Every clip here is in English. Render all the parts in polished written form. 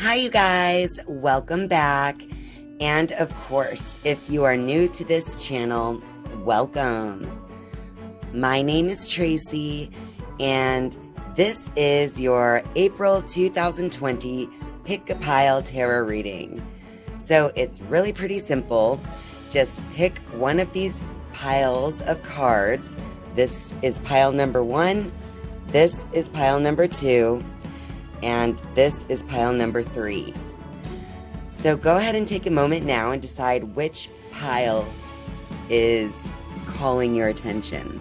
Hi, you guys. Welcome back. And of course, if you are new to this channel, welcome. My name is Tracy, and this is your April 2020 Pick a Pile Tarot reading. So it's really pretty simple. Just pick one of these piles of cards. This is pile number 1. This is pile number 2. And this is pile number 3. So go ahead and take a moment now and decide which pile is calling your attention.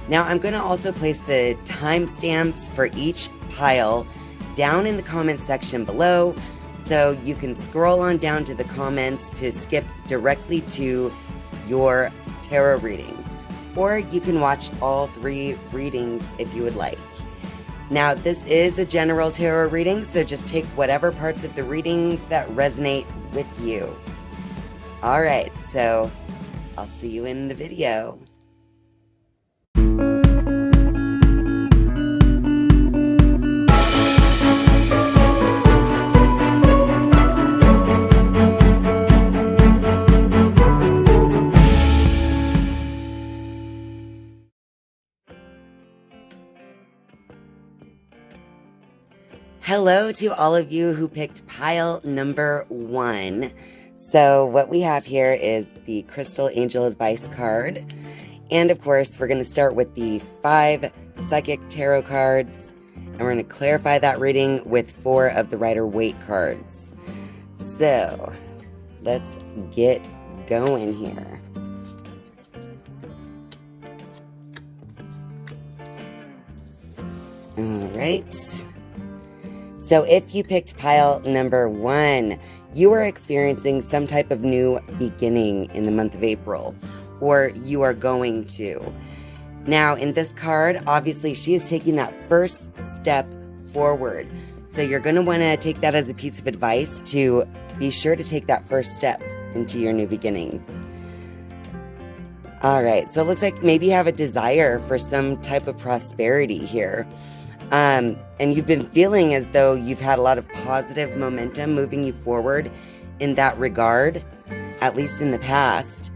Now I'm going to also place the timestamps for each pile down in the comment section below, so you can scroll on down to the comments to skip directly to your tarot reading. Or you can watch all 3 readings if you would like. Now, this is a general tarot reading, so just take whatever parts of the readings that resonate with you. All right, so I'll see you in the video. Hello to all of you who picked pile number 1. So what we have here is the Crystal Angel Advice card. And of course, we're going to start with the 5 Psychic Tarot cards. And we're going to clarify that reading with 4 of the Rider-Waite cards. So let's get going here. All right. So if you picked pile number 1, you are experiencing some type of new beginning in the month of April, or you are going to. Now, in this card, obviously, she is taking that first step forward. So you're going to want to take that as a piece of advice to be sure to take that first step into your new beginning. All right, so it looks like maybe you have a desire for some type of prosperity here. And you've been feeling as though you've had a lot of positive momentum moving you forward in that regard, at least in the past.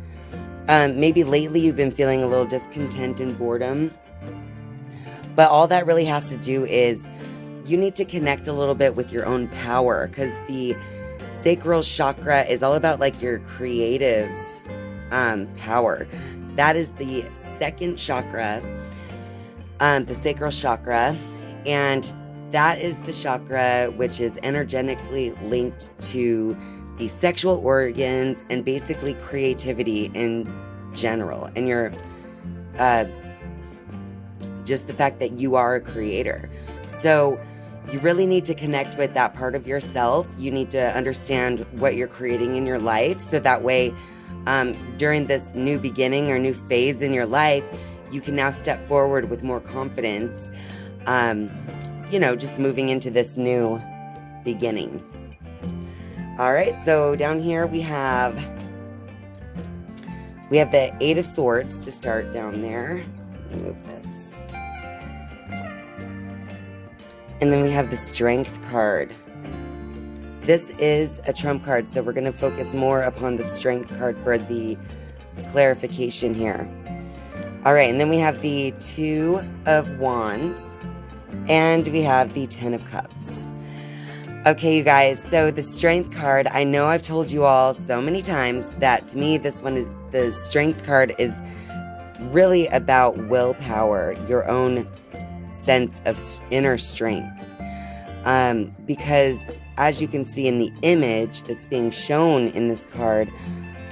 Maybe lately you've been feeling a little discontent and boredom. But all that really has to do is you need to connect a little bit with your own power, because the sacral chakra is all about like your creative power. That is the second chakra, the sacral chakra. And that is the chakra which is energetically linked to the sexual organs and basically creativity in general. And your, just the fact that you are a creator. So you really need to connect with that part of yourself. You need to understand what you're creating in your life. So that way, during this new beginning or new phase in your life, you can now step forward with more confidence. Just moving into this new beginning. All right, so down here we have the 8 of Swords to start down there. Let me move this. And then we have the Strength card. This is a trump card, so we're going to focus more upon the Strength card for the clarification here. All right, and then we have the 2 of Wands. And we have the 10 of Cups. Okay, you guys, so the Strength card, I know I've told you all so many times that to me, this one, the Strength card is really about willpower, your own sense of inner strength. Because as you can see in the image that's being shown in this card,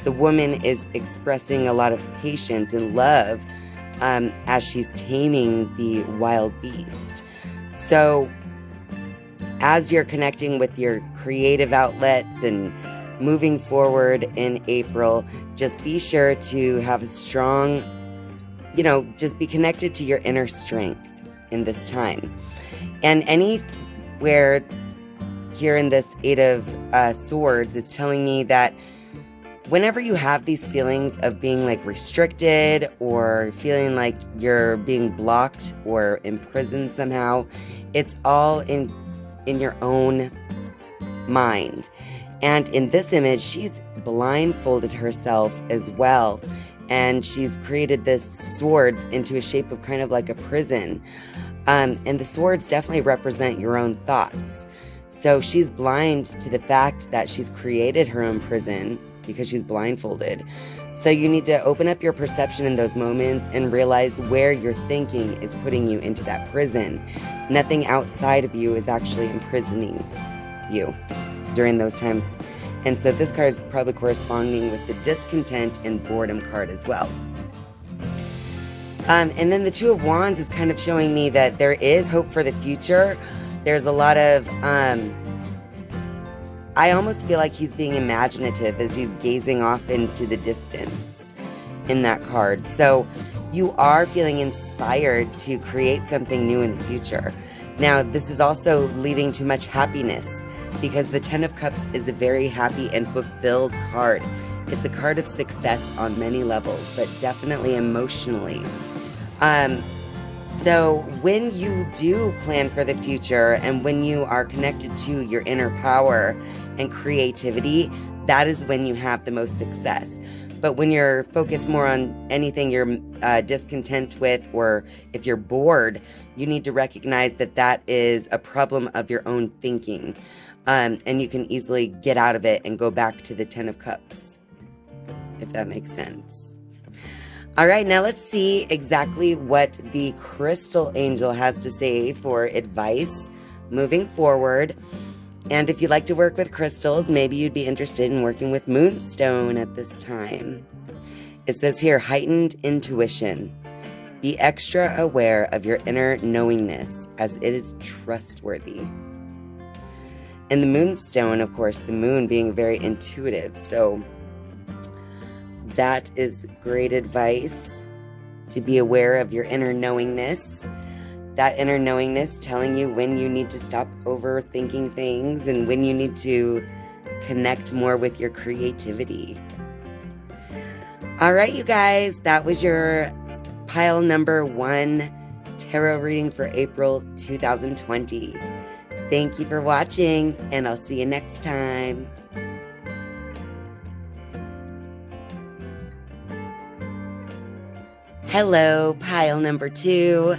the woman is expressing a lot of patience and love as she's taming the wild beast. So as you're connecting with your creative outlets and moving forward in April, just be sure to have a strong, just be connected to your inner strength in this time. And anywhere here in this 8 of Swords, it's telling me that whenever you have these feelings of being like restricted or feeling like you're being blocked or imprisoned somehow, it's all in in your own mind. And in this image, she's blindfolded herself as well. And she's created the swords into a shape of kind of like a prison. And the swords definitely represent your own thoughts. So she's blind to the fact that she's created her own prison because she's blindfolded. So you need to open up your perception in those moments and realize where your thinking is putting you into that prison. Nothing outside of you is actually imprisoning you during those times. And so this card is probably corresponding with the discontent and boredom card as well. And then the Two of Wands is kind of showing me that there is hope for the future. There's a lot of, I almost feel like he's being imaginative as he's gazing off into the distance in that card. So you are feeling inspired to create something new in the future. Now, this is also leading to much happiness because the Ten of Cups is a very happy and fulfilled card. It's a card of success on many levels, but definitely emotionally. So when you do plan for the future and when you are connected to your inner power and creativity, that is when you have the most success. But when you're focused more on anything you're discontent with, or if you're bored, you need to recognize that that is a problem of your own thinking. And you can easily get out of it and go back to the Ten of Cups, if that makes sense. All right, now let's see exactly what the crystal angel has to say for advice moving forward. And if you like to work with crystals, maybe you'd be interested in working with moonstone at this time. It says here, heightened intuition. Be extra aware of your inner knowingness as it is trustworthy. And the moonstone, of course, the moon being very intuitive. So that is great advice, to be aware of your inner knowingness. That inner knowingness telling you when you need to stop overthinking things and when you need to connect more with your creativity. All right, you guys, that was your pile number 1 tarot reading for April 2020. Thank you for watching, and I'll see you next time. Hello, pile number 2.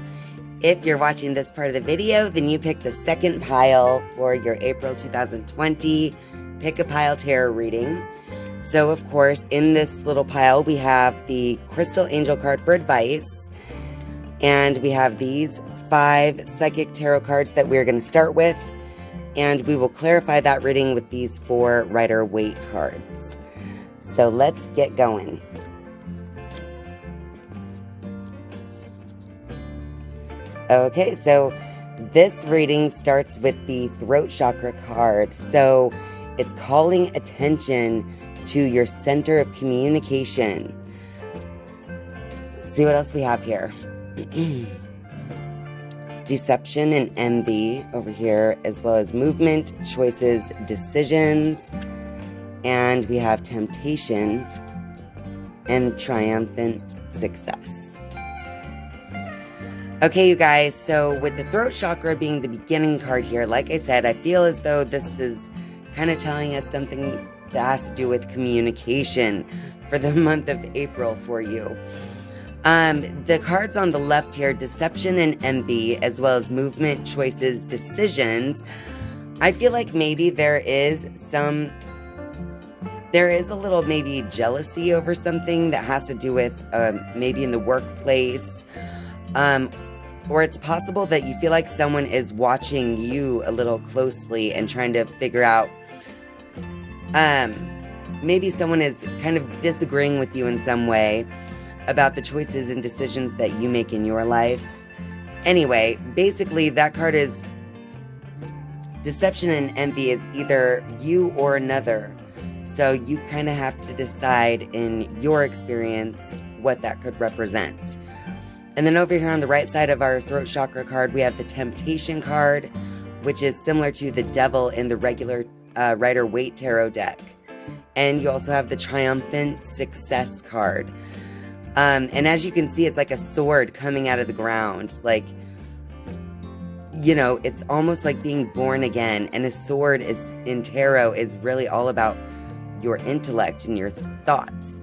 If you're watching this part of the video, then you pick the second pile for your April 2020 Pick a Pile Tarot reading. So, of course, in this little pile, we have the Crystal Angel card for advice. And we have these 5 Psychic Tarot cards that we're going to start with. And we will clarify that reading with these 4 Rider-Waite cards. So, let's get going. Okay, so this reading starts with the throat chakra card. So it's calling attention to your center of communication. Let's see what else we have here. Deception and envy over here, as well as movement, choices, decisions. And we have temptation and triumphant success. Okay, you guys, so with the throat chakra being the beginning card here, like I said, I feel as though this is kind of telling us something that has to do with communication for the month of April for you. The cards on the left here, deception and envy, as well as movement, choices, decisions. I feel like maybe there is a little maybe jealousy over something that has to do with maybe in the workplace. Or it's possible that you feel like someone is watching you a little closely and trying to figure out, maybe someone is kind of disagreeing with you in some way about the choices and decisions that you make in your life. Anyway, basically that card is deception and envy is either you or another. So you kind of have to decide in your experience what that could represent. And then over here on the right side of our throat chakra card, we have the temptation card, which is similar to the devil in the regular Rider-Waite tarot deck. And you also have the triumphant success card. And as you can see, it's like a sword coming out of the ground. Like it's almost like being born again. And a sword in tarot is really all about your intellect and your thoughts.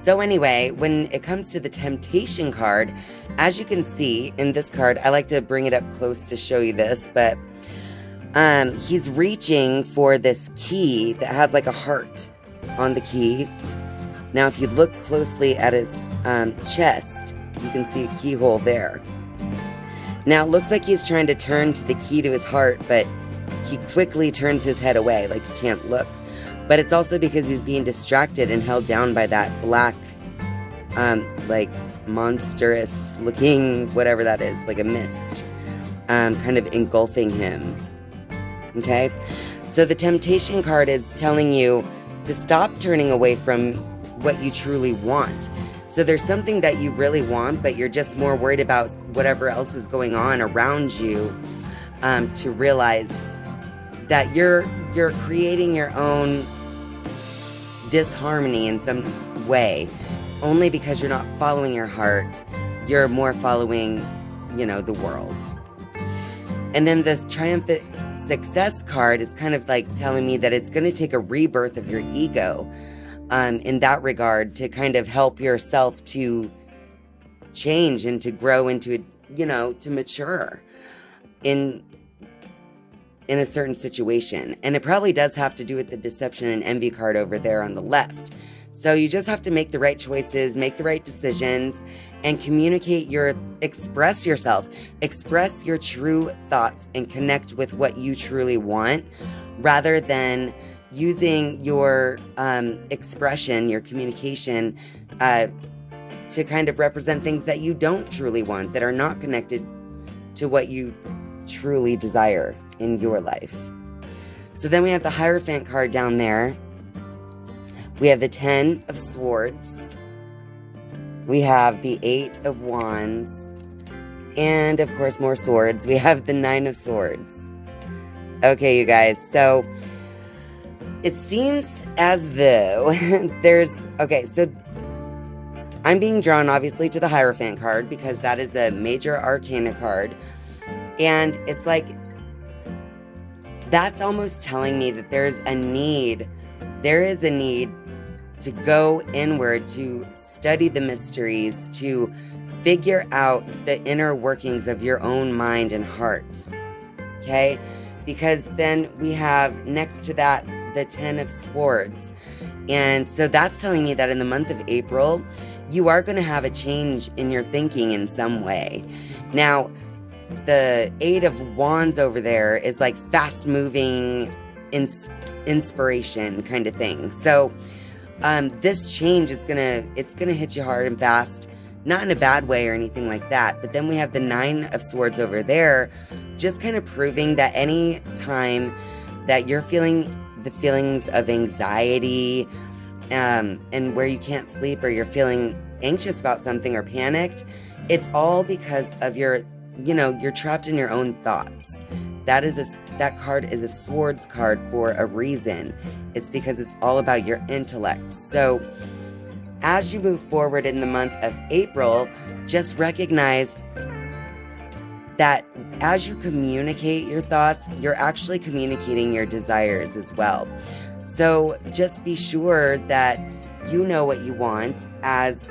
So anyway, when it comes to the temptation card, as you can see in this card, I like to bring it up close to show you this, but he's reaching for this key that has like a heart on the key. Now, if you look closely at his chest, you can see a keyhole there. Now, it looks like he's trying to turn to the key to his heart, but he quickly turns his head away, like he can't look. But it's also because he's being distracted and held down by that black, like monstrous looking, whatever that is, like a mist, kind of engulfing him. Okay? So the temptation card is telling you to stop turning away from what you truly want. So there's something that you really want, but you're just more worried about whatever else is going on around you, to realize that you're creating your own disharmony in some way, only because you're not following your heart. You're more following, the world. And then this triumphant success card is kind of like telling me that it's going to take a rebirth of your ego, in that regard, to kind of help yourself to change and to grow into, to mature in a certain situation. And it probably does have to do with the deception and envy card over there on the left. So you just have to make the right choices, make the right decisions, and express yourself, express your true thoughts, and connect with what you truly want, rather than using your expression, your communication, to kind of represent things that you don't truly want, that are not connected to what you truly desire in your life. So then we have the Hierophant card down there. We have the 10 of Swords. We have the 8 of Wands. And of course, more swords. We have the 9 of Swords. Okay, you guys. So it seems as though so I'm being drawn obviously to the Hierophant card because that is a major arcana card. And it's like, that's almost telling me that there is a need to go inward, to study the mysteries, to figure out the inner workings of your own mind and heart. Okay? Because then we have next to that the 10 of Swords. And so that's telling me that in the month of April, you are going to have a change in your thinking in some way. Now, the 8 of Wands over there is like fast-moving inspiration kind of thing. So this change is gonna hit you hard and fast, not in a bad way or anything like that. But then we have the 9 of Swords over there, just kind of proving that any time that you're feeling the feelings of anxiety, and where you can't sleep, or you're feeling anxious about something or panicked, it's all because of you're trapped in your own thoughts. That card is a Swords card for a reason. It's because it's all about your intellect. So as you move forward in the month of April, just recognize that as you communicate your thoughts, you're actually communicating your desires as well. So just be sure that you know what you want as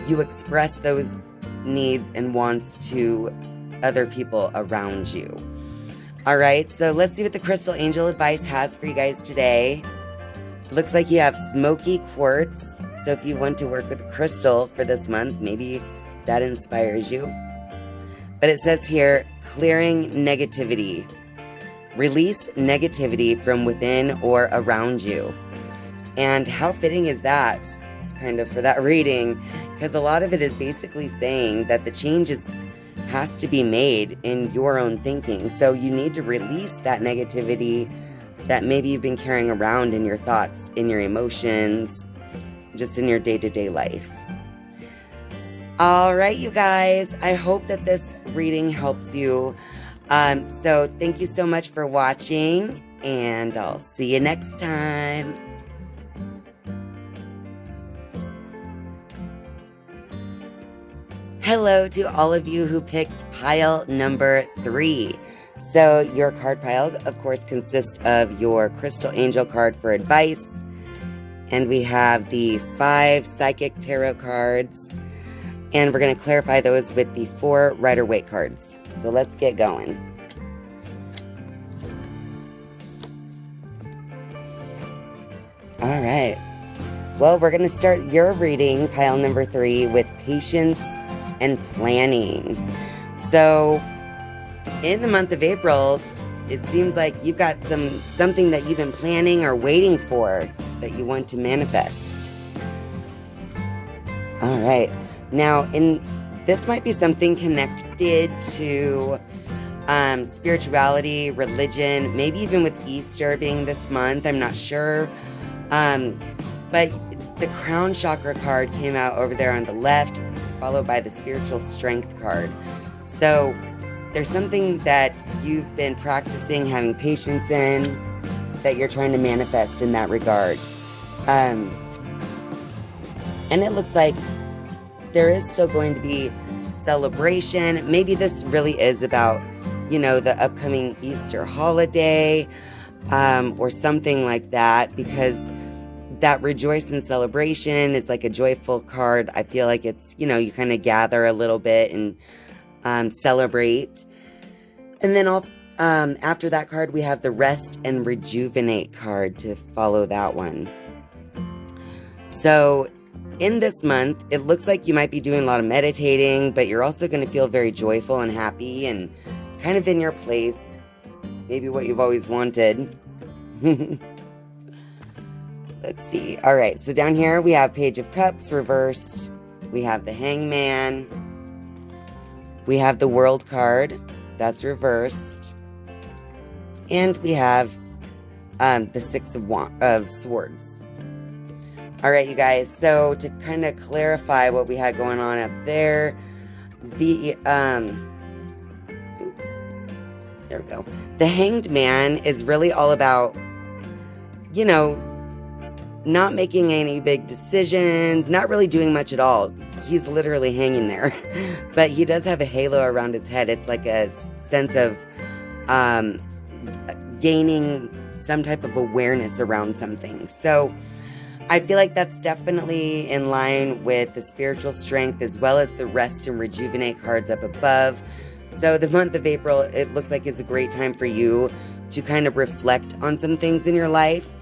you express those needs and wants to other people around you. All right, so let's see what the Crystal Angel Advice has for you guys today. Looks like you have smoky quartz. So if you want to work with crystal for this month, maybe that inspires you. But it says here, clearing negativity. Release negativity from within or around you. And how fitting is that, kind of, for that reading? Because a lot of it is basically saying that the changes has to be made in your own thinking. So you need to release that negativity that maybe you've been carrying around in your thoughts, in your emotions, just in your day-to-day life. All right, you guys, I hope that this reading helps you. So thank you so much for watching, and I'll see you next time. Hello to all of you who picked pile number 3. So your card pile, of course, consists of your Crystal Angel card for advice. And we have the 5 Psychic Tarot cards. And we're going to clarify those with the 4 Rider-Waite cards. So let's get going. All right. Well, we're going to start your reading, pile number 3, with patience and planning. So in the month of April, it seems like you've got something that you've been planning or waiting for that you want to manifest. All right. Now, this might be something connected to spirituality, religion, maybe even with Easter being this month. I'm not sure. But the crown chakra card came out over there on the left, followed by the spiritual strength card. So there's something that you've been practicing having patience in that you're trying to manifest in that regard. And it looks like there is still going to be celebration. Maybe this really is about, the upcoming Easter holiday, or something like that, because that rejoice and celebration is like a joyful card. I feel like it's, you kind of gather a little bit and celebrate. And then after that card, we have the rest and rejuvenate card to follow that one. So in this month, it looks like you might be doing a lot of meditating, but you're also going to feel very joyful and happy and kind of in your place. Maybe what you've always wanted. Let's see. All right. So down here we have Page of Cups reversed. We have the Hangman. We have the World card. That's reversed. And we have the Six of Swords. All right, you guys. So to kind of clarify what we had going on up there, there we go. The Hanged Man is really all about, not making any big decisions, not really doing much at all. He's literally hanging there. But he does have a halo around his head. It's like a sense of gaining some type of awareness around something. So I feel like that's definitely in line with the spiritual strength as well as the rest and rejuvenate cards up above. So the month of April, it looks like it's a great time for you to kind of reflect on some things in your life.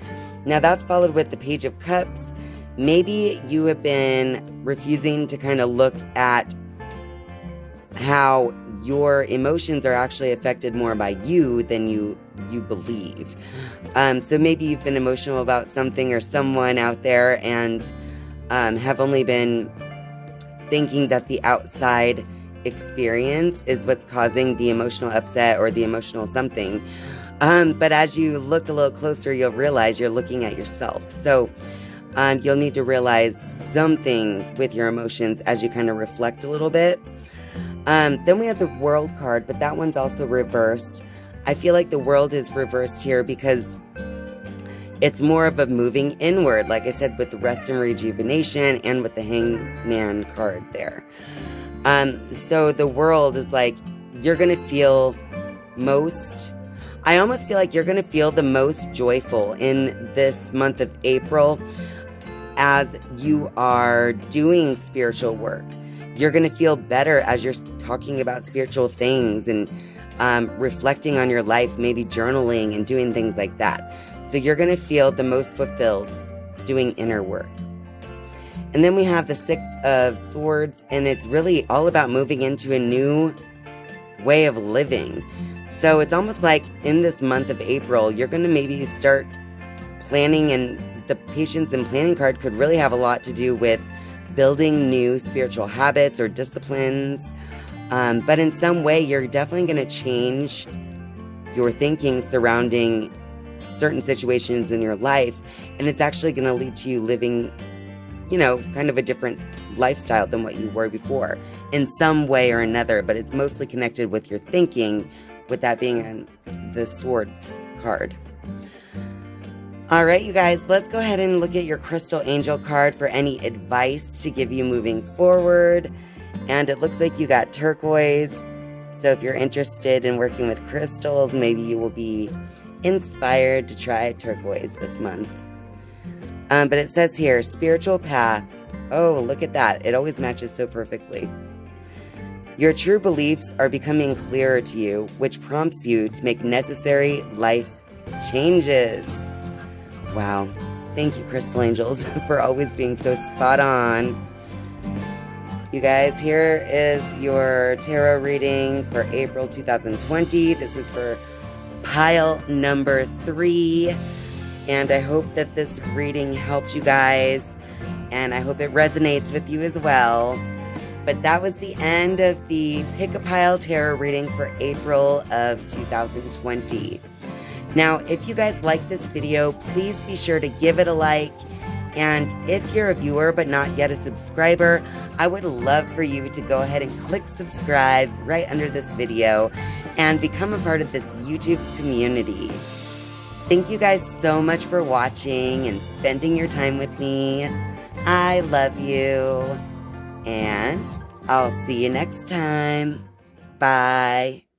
Now that's followed with the Page of Cups. Maybe you have been refusing to kind of look at how your emotions are actually affected more by you than you believe. So maybe you've been emotional about something or someone out there and have only been thinking that the outside experience is what's causing the emotional upset or the emotional something. But as you look a little closer, you'll realize you're looking at yourself. So you'll need to realize something with your emotions as you kind of reflect a little bit. Then we have the World card, but that one's also reversed. I feel like the World is reversed here because it's more of a moving inward, like I said, with the rest and rejuvenation and with the Hangman card there. So the World is like, you're going to feel I almost feel like you're going to feel the most joyful in this month of April as you are doing spiritual work. You're going to feel better as you're talking about spiritual things and reflecting on your life, maybe journaling and doing things like that. So you're going to feel the most fulfilled doing inner work. And then we have the Six of Swords, and it's really all about moving into a new way of living. So it's almost like in this month of April, you're going to maybe start planning, and the patience and planning card could really have a lot to do with building new spiritual habits or disciplines. But in some way, you're definitely going to change your thinking surrounding certain situations in your life. And it's actually going to lead to you living, kind of a different lifestyle than what you were before in some way or another. But it's mostly connected with your thinking, with that being the Swords card. All right, you guys, let's go ahead and look at your Crystal Angel card for any advice to give you moving forward. And it looks like you got turquoise. So if you're interested in working with crystals, maybe you will be inspired to try turquoise this month. But it says here, spiritual path. Oh, look at that. It always matches so perfectly. Your true beliefs are becoming clearer to you, which prompts you to make necessary life changes. Wow. Thank you, Crystal Angels, for always being so spot on. You guys, here is your tarot reading for April 2020. This is for pile number 3. And I hope that this reading helps you guys. And I hope it resonates with you as well. But that was the end of the Pick a Pile Tarot reading for April of 2020. Now, if you guys like this video, please be sure to give it a like. And if you're a viewer but not yet a subscriber, I would love for you to go ahead and click subscribe right under this video and become a part of this YouTube community. Thank you guys so much for watching and spending your time with me. I love you. And I'll see you next time. Bye.